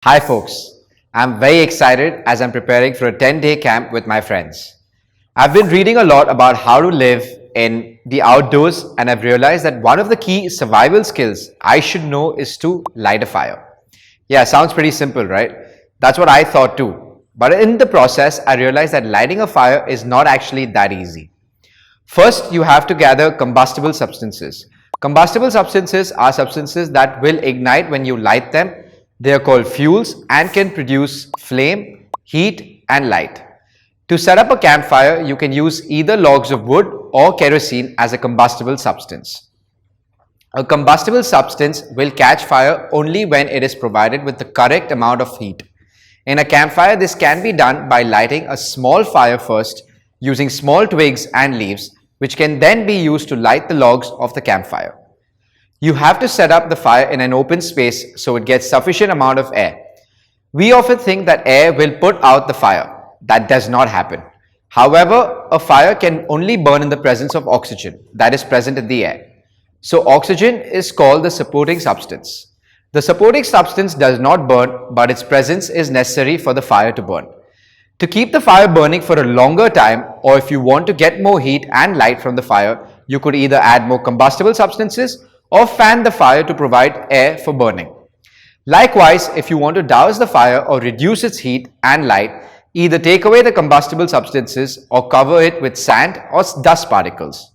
Hi folks, I'm very excited as I'm preparing for a 10-day camp with my friends. I've been reading a lot about how to live in the outdoors, and I've realized that one of the key survival skills I should know is to light a fire. Yeah, sounds pretty simple, right? That's what I thought too. But in the process, I realized that lighting a fire is not actually that easy. First, you have to gather combustible substances. Combustible substances are substances that will ignite when you light them. They are called fuels and can produce flame, heat, and light. To set up a campfire, you can use either logs of wood or kerosene as a combustible substance. A combustible substance will catch fire only when it is provided with the correct amount of heat. In a campfire, this can be done by lighting a small fire first using small twigs and leaves, which can then be used to light the logs of the campfire. You have to set up the fire in an open space so it gets sufficient amount of air. We often think that air will put out the fire. That does not happen. However, a fire can only burn in the presence of oxygen that is present in the air. So oxygen is called the supporting substance. The supporting substance does not burn, but its presence is necessary for the fire to burn. To keep the fire burning for a longer time, or if you want to get more heat and light from the fire, you could either add more combustible substances or fan the fire to provide air for burning. Likewise, if you want to douse the fire or reduce its heat and light, either take away the combustible substances or cover it with sand or dust particles.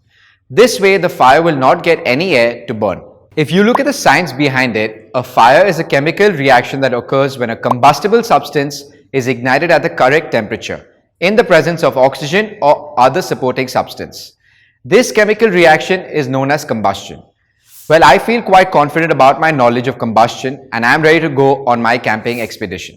This way, the fire will not get any air to burn. If you look at the science behind it, a fire is a chemical reaction that occurs when a combustible substance is ignited at the correct temperature in the presence of oxygen or other supporting substance. This chemical reaction is known as combustion. Well, I feel quite confident about my knowledge of combustion and I am ready to go on my camping expedition.